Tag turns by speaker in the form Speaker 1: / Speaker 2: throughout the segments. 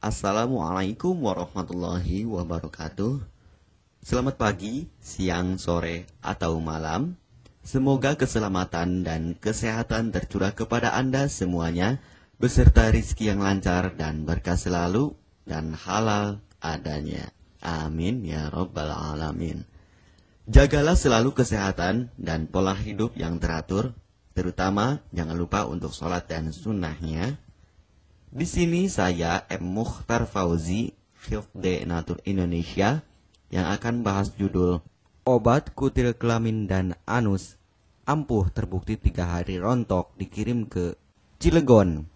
Speaker 1: Assalamualaikum warahmatullahi wabarakatuh. Selamat pagi, siang, sore, atau malam. Semoga keselamatan dan kesehatan tercurah kepada Anda semuanya, beserta rizki yang lancar dan berkah selalu, dan halal adanya. Amin ya rabbal alamin. Jagalah selalu kesehatan dan pola hidup yang teratur, terutama jangan lupa untuk sholat dan sunnahnya. Di sini saya M. Mukhtar Fauzi, Hifdz Natur Indonesia, yang akan bahas judul Obat Kutil Kelamin dan Anus ampuh terbukti 3 hari rontok dikirim ke Cilegon.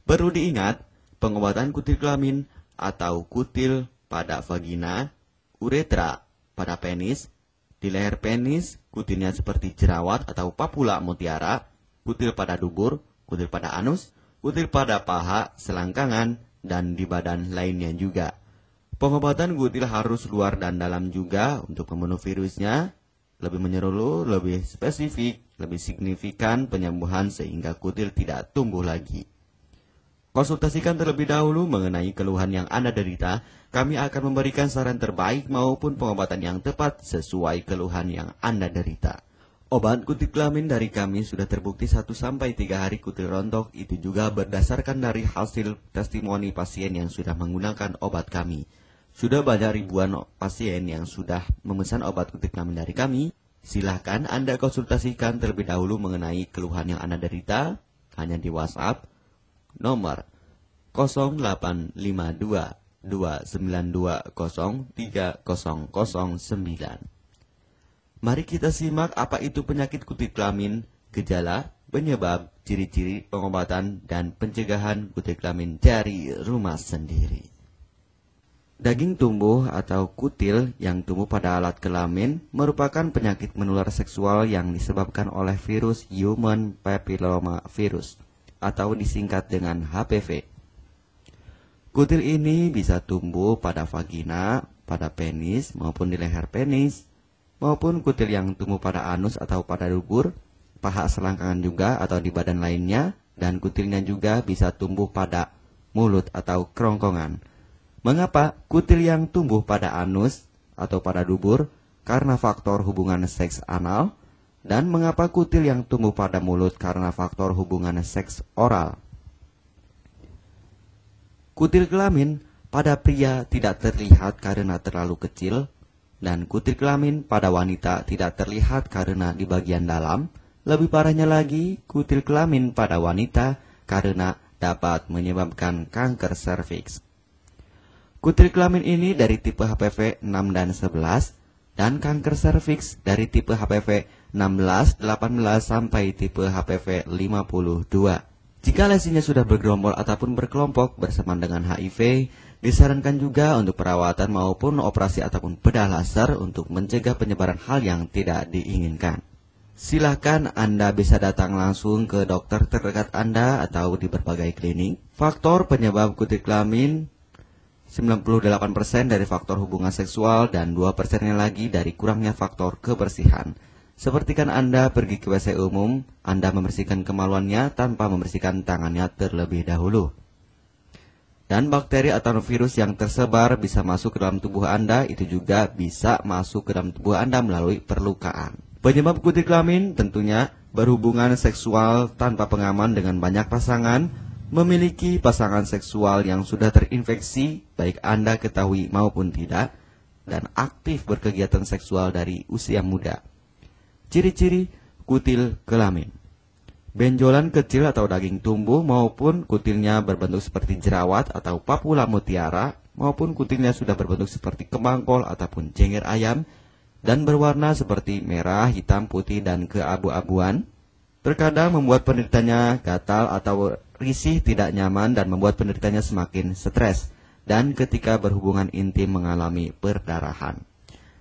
Speaker 1: Perlu diingat, pengobatan kutil kelamin atau kutil pada vagina, uretra pada penis, di leher penis, kutilnya seperti jerawat atau papula mutiara, kutil pada dubur, kutil pada anus, kutil pada paha, selangkangan, dan di badan lainnya juga. Pengobatan kutil harus luar dan dalam juga untuk membunuh virusnya, lebih menyeluruh, lebih spesifik, lebih signifikan penyembuhan sehingga kutil tidak tumbuh lagi. Konsultasikan terlebih dahulu mengenai keluhan yang Anda derita, kami akan memberikan saran terbaik maupun pengobatan yang tepat sesuai keluhan yang Anda derita. Obat kutil kelamin dari kami sudah terbukti 1-3 hari kutil rontok, itu juga berdasarkan dari hasil testimoni pasien yang sudah menggunakan obat kami. Sudah banyak ribuan pasien yang sudah memesan obat kutil kelamin dari kami. Silahkan Anda konsultasikan terlebih dahulu mengenai keluhan yang Anda derita, hanya di WhatsApp nomor 0852 292 03009. Mari kita simak apa itu penyakit kutil kelamin, gejala, penyebab, ciri-ciri, pengobatan, dan pencegahan kutil kelamin dari rumah sendiri. Daging tumbuh atau kutil yang tumbuh pada alat kelamin merupakan penyakit menular seksual yang disebabkan oleh virus Human Papilloma Virus atau disingkat dengan HPV. Kutil ini bisa tumbuh pada vagina, pada penis, maupun di leher penis, maupun kutil yang tumbuh pada anus atau pada dubur, paha selangkangan juga atau di badan lainnya, dan kutilnya juga bisa tumbuh pada mulut atau kerongkongan. Mengapa kutil yang tumbuh pada anus atau pada dubur? Karena faktor hubungan seks anal. Dan mengapa kutil yang tumbuh pada mulut? Karena faktor hubungan seks oral. Kutil kelamin pada pria tidak terlihat karena terlalu kecil, dan kutil kelamin pada wanita tidak terlihat karena di bagian dalam. Lebih parahnya lagi, kutil kelamin pada wanita karena dapat menyebabkan kanker serviks. Kutil kelamin ini dari tipe HPV 6 dan 11, dan kanker serviks dari tipe HPV 16, 18, sampai tipe HPV 52. Jika lesinya sudah bergerombol ataupun berkelompok bersamaan dengan HIV, disarankan juga untuk perawatan maupun operasi ataupun bedah laser untuk mencegah penyebaran hal yang tidak diinginkan. Silakan Anda bisa datang langsung ke dokter terdekat Anda atau di berbagai klinik. Faktor penyebab kutil kelamin 98% dari faktor hubungan seksual dan 2% lagi dari kurangnya faktor kebersihan. Sepertikan Anda pergi ke WC umum, Anda membersihkan kemaluannya tanpa membersihkan tangannya terlebih dahulu. Dan bakteri atau virus yang tersebar bisa masuk ke dalam tubuh Anda, itu juga bisa masuk ke dalam tubuh Anda melalui perlukaan. Penyebab kutil kelamin tentunya berhubungan seksual tanpa pengaman dengan banyak pasangan, memiliki pasangan seksual yang sudah terinfeksi, baik Anda ketahui maupun tidak, dan aktif berkegiatan seksual dari usia muda. Ciri-ciri kutil kelamin: benjolan kecil atau daging tumbuh maupun kutilnya berbentuk seperti jerawat atau papula mutiara, maupun kutilnya sudah berbentuk seperti kembang kol ataupun cengir ayam dan berwarna seperti merah, hitam, putih, dan keabu-abuan. Terkadang membuat penderitanya gatal atau risih, tidak nyaman, dan membuat penderitanya semakin stres, dan ketika berhubungan intim mengalami perdarahan.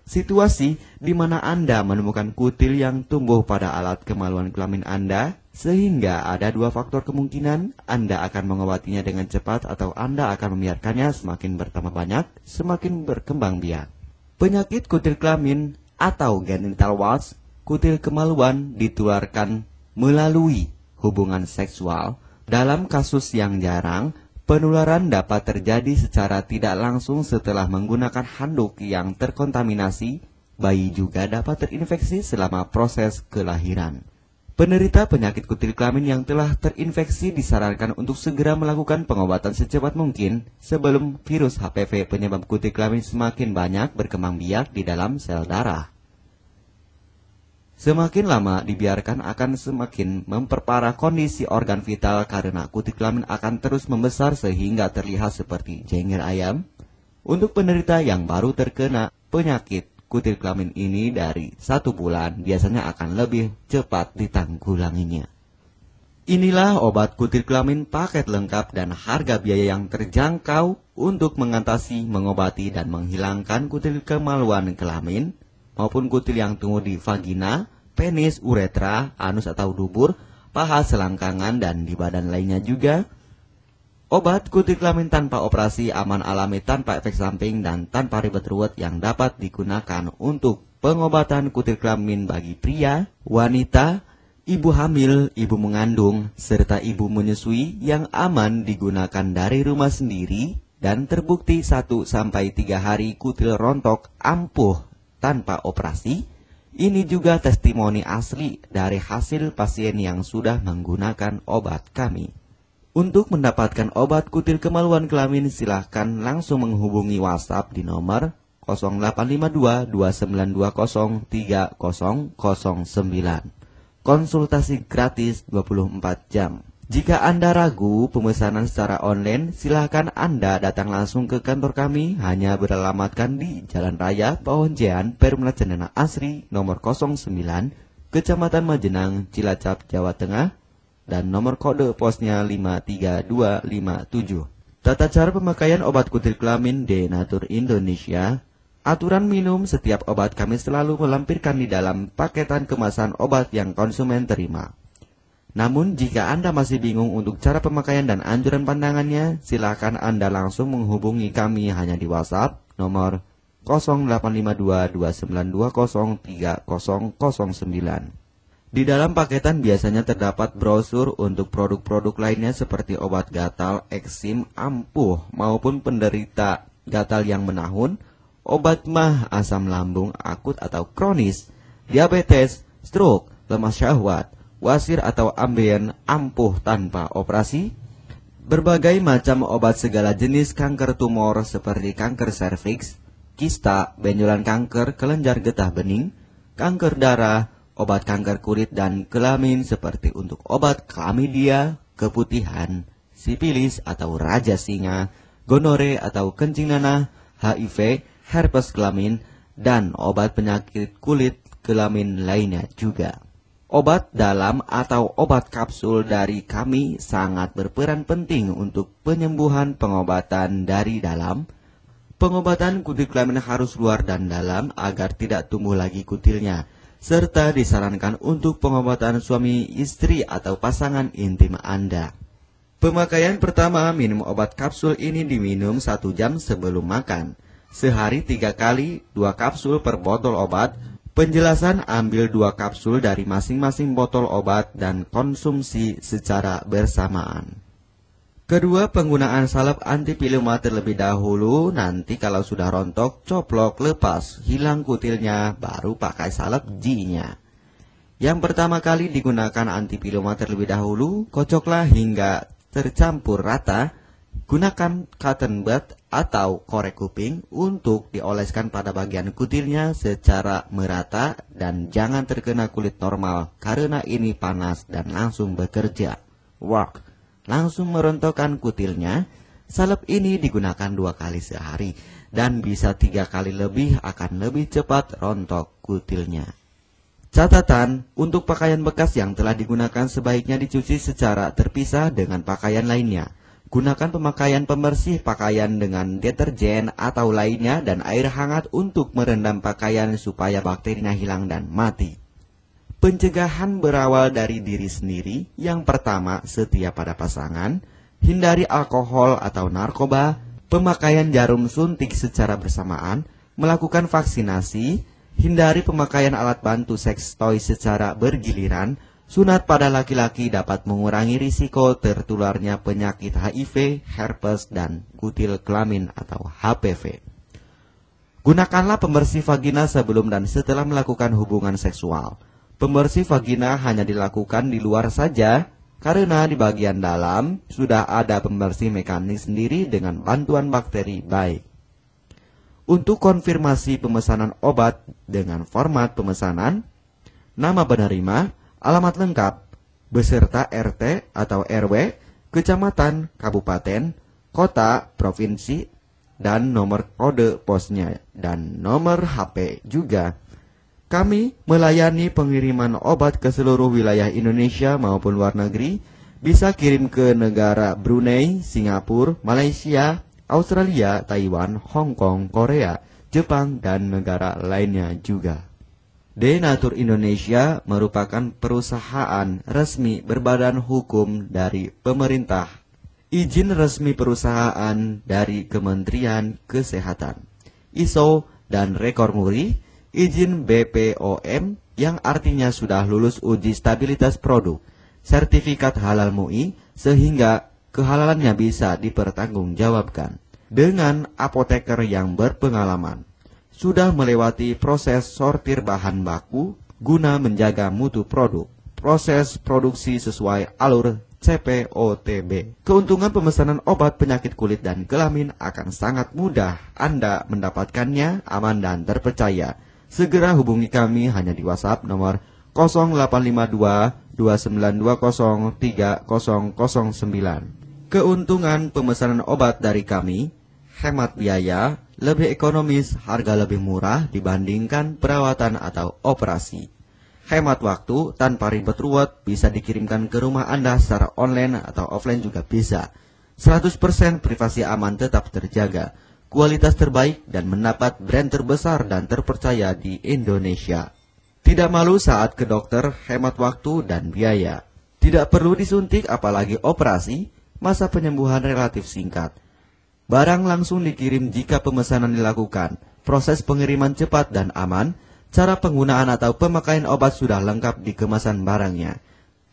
Speaker 1: Situasi di mana Anda menemukan kutil yang tumbuh pada alat kemaluan kelamin Anda, sehingga ada 2 faktor kemungkinan: Anda akan mengobatinya dengan cepat atau Anda akan membiarkannya semakin bertambah banyak, semakin berkembang biak. Penyakit kutil kelamin atau genital warts, kutil kemaluan ditularkan melalui hubungan seksual. Dalam kasus yang jarang, Penularan dapat terjadi secara tidak langsung setelah menggunakan handuk yang terkontaminasi. Bayi juga dapat terinfeksi selama proses kelahiran. Penderita penyakit kutil kelamin yang telah terinfeksi disarankan untuk segera melakukan pengobatan secepat mungkin sebelum virus HPV penyebab kutil kelamin semakin banyak berkembang biak di dalam sel darah. Semakin lama dibiarkan akan semakin memperparah kondisi organ vital karena kutil kelamin akan terus membesar sehingga terlihat seperti jengger ayam. Untuk penderita yang baru terkena penyakit kutil kelamin ini dari 1 bulan biasanya akan lebih cepat ditanggulanginya. Inilah obat kutil kelamin paket lengkap dan harga biaya yang terjangkau untuk mengatasi, mengobati, dan menghilangkan kutil kemaluan kelamin maupun kutil yang tumbuh di vagina, penis, uretra, anus atau dubur, paha, selangkangan, dan di badan lainnya juga. Obat kutil kelamin tanpa operasi, aman alami, tanpa efek samping, dan tanpa ribet ruwet yang dapat digunakan untuk pengobatan kutil kelamin bagi pria, wanita, ibu hamil, ibu mengandung, serta ibu menyusui yang aman digunakan dari rumah sendiri dan terbukti 1-3 hari kutil rontok ampuh tanpa operasi. Ini juga testimoni asli dari hasil pasien yang sudah menggunakan obat kami. Untuk mendapatkan obat kutil kemaluan kelamin, silahkan langsung menghubungi WhatsApp di nomor 0852 2920 3009. Konsultasi gratis 24 jam. Jika Anda ragu pemesanan secara online, silahkan Anda datang langsung ke kantor kami, hanya beralamatkan di Jalan Raya Pahonjean, Perumna Cendana Asri, nomor 09, Kecamatan Majenang, Cilacap, Jawa Tengah, dan nomor kode posnya 53257. Tata cara pemakaian obat kutil kelamin Denatur Indonesia. Aturan minum setiap obat kami selalu melampirkan di dalam paketan kemasan obat yang konsumen terima. Namun jika Anda masih bingung untuk cara pemakaian dan anjuran pandangannya, silakan Anda langsung menghubungi kami hanya di WhatsApp nomor 0852 2920 3009. Di dalam paketan biasanya terdapat brosur untuk produk-produk lainnya seperti obat gatal, eksim, ampuh, maupun penderita gatal yang menahun, obat mah, asam lambung akut atau kronis, diabetes, stroke, lemah syahwat, wasir atau ambien, ampuh tanpa operasi, berbagai macam obat segala jenis kanker tumor seperti kanker serviks, kista, benjolan kanker, kelenjar getah bening, kanker darah, obat kanker kulit dan kelamin seperti untuk obat klamidia, keputihan, sipilis atau raja singa, gonore atau kencing nanah, HIV, herpes kelamin, dan obat penyakit kulit kelamin lainnya juga. Obat dalam atau obat kapsul dari kami sangat berperan penting untuk penyembuhan pengobatan dari dalam. Pengobatan kutil kelamin harus luar dan dalam agar tidak tumbuh lagi kutilnya, serta disarankan untuk pengobatan suami, istri, atau pasangan intim Anda. Pemakaian pertama, minum obat kapsul ini diminum 1 jam sebelum makan. Sehari 3 kali, 2 kapsul per botol obat. Penjelasan, ambil 2 kapsul dari masing-masing botol obat dan konsumsi secara bersamaan. Kedua, penggunaan salep antipiluma terlebih dahulu, nanti kalau sudah rontok, coplok, lepas, hilang kutilnya, baru pakai salep G-nya. Yang pertama kali digunakan antipiluma terlebih dahulu, kocoklah hingga tercampur rata, gunakan cotton bud atau korek kuping untuk dioleskan pada bagian kutilnya secara merata dan jangan terkena kulit normal, karena ini panas dan langsung bekerja. Work. Langsung merontokkan kutilnya. Salep ini digunakan 2 kali sehari dan bisa 3 kali lebih akan lebih cepat rontok kutilnya. Catatan, untuk pakaian bekas yang telah digunakan sebaiknya dicuci secara terpisah dengan pakaian lainnya. Gunakan pemakaian pembersih pakaian dengan deterjen atau lainnya dan air hangat untuk merendam pakaian supaya bakterinya hilang dan mati. Pencegahan berawal dari diri sendiri. Yang pertama, setia pada pasangan, hindari alkohol atau narkoba, pemakaian jarum suntik secara bersamaan, melakukan vaksinasi, hindari pemakaian alat bantu seks toy secara bergiliran, Sunat pada laki-laki dapat mengurangi risiko tertularnya penyakit HIV, herpes, dan kutil kelamin atau HPV. Gunakanlah pembersih vagina sebelum dan setelah melakukan hubungan seksual. Pembersih vagina hanya dilakukan di luar saja, karena di bagian dalam sudah ada pembersih mekanik sendiri dengan bantuan bakteri baik. Untuk konfirmasi pemesanan obat dengan format pemesanan, nama penerima, alamat lengkap, beserta RT atau RW, kecamatan, kabupaten, kota, provinsi, dan nomor kode posnya, dan nomor HP juga. Kami melayani pengiriman obat ke seluruh wilayah Indonesia maupun luar negeri, bisa kirim ke negara Brunei, Singapura, Malaysia, Australia, Taiwan, Hong Kong, Korea, Jepang, dan negara lainnya juga. Denatur Indonesia merupakan perusahaan resmi berbadan hukum dari pemerintah. Izin resmi perusahaan dari Kementerian Kesehatan. ISO dan rekor muri, izin BPOM yang artinya sudah lulus uji stabilitas produk, sertifikat halal MUI sehingga kehalalannya bisa dipertanggungjawabkan. Dengan apoteker yang berpengalaman. Sudah melewati proses sortir bahan baku guna menjaga mutu produk, proses produksi sesuai alur CPOTB. Keuntungan pemesanan obat penyakit kulit dan kelamin akan sangat mudah Anda mendapatkannya aman dan terpercaya. Segera hubungi kami hanya di WhatsApp nomor 0852 2920 3009. Keuntungan pemesanan obat dari kami, hemat biaya, lebih ekonomis, harga lebih murah dibandingkan perawatan atau operasi. Hemat waktu tanpa ribet ruwet, bisa dikirimkan ke rumah Anda secara online atau offline juga bisa. 100% privasi aman tetap terjaga, kualitas terbaik dan mendapat brand terbesar dan terpercaya di Indonesia. Tidak malu saat ke dokter, hemat waktu dan biaya. Tidak perlu disuntik apalagi operasi, masa penyembuhan relatif singkat. Barang langsung dikirim jika pemesanan dilakukan. Proses pengiriman cepat dan aman. Cara penggunaan atau pemakaian obat sudah lengkap di kemasan barangnya.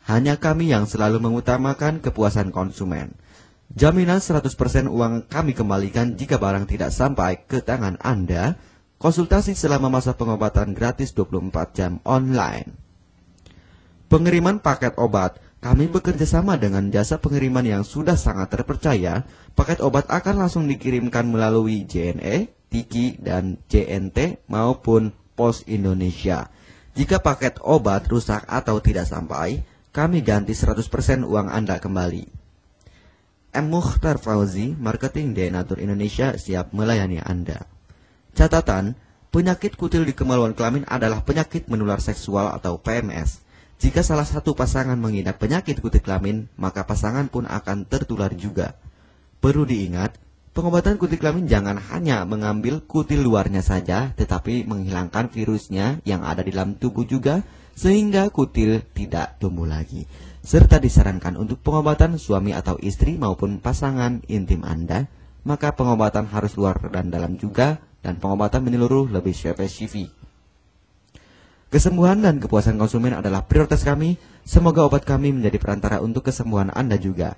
Speaker 1: Hanya kami yang selalu mengutamakan kepuasan konsumen. Jaminan 100% uang kami kembalikan jika barang tidak sampai ke tangan Anda. Konsultasi selama masa pengobatan gratis 24 jam online. Pengiriman paket obat. Kami bekerja sama dengan jasa pengiriman yang sudah sangat terpercaya. Paket obat akan langsung dikirimkan melalui JNE, Tiki, dan JNT maupun Pos Indonesia. Jika paket obat rusak atau tidak sampai, kami ganti 100% uang Anda kembali. M. Mukhtar Fauzi, Marketing Denatur Indonesia, siap melayani Anda. Catatan, penyakit kutil di kemaluan kelamin adalah penyakit menular seksual atau PMS. Jika salah satu pasangan mengidap penyakit kutil kelamin, maka pasangan pun akan tertular juga. Perlu diingat, pengobatan kutil kelamin jangan hanya mengambil kutil luarnya saja, tetapi menghilangkan virusnya yang ada di dalam tubuh juga, sehingga kutil tidak tumbuh lagi. Serta disarankan untuk pengobatan suami atau istri maupun pasangan intim Anda, maka pengobatan harus luar dan dalam juga, dan pengobatan menyeluruh lebih spesifik. Kesembuhan dan kepuasan konsumen adalah prioritas kami. Semoga obat kami menjadi perantara untuk kesembuhan Anda juga.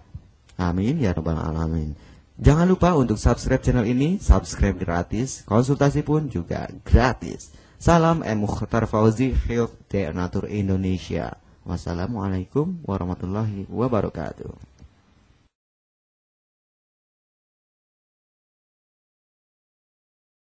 Speaker 1: Amin ya rabbal alamin. Jangan lupa untuk subscribe channel ini, subscribe gratis, konsultasi pun juga gratis. Salam M. Mukhtar Fauzi, Health Denatur Indonesia. Wassalamualaikum warahmatullahi wabarakatuh.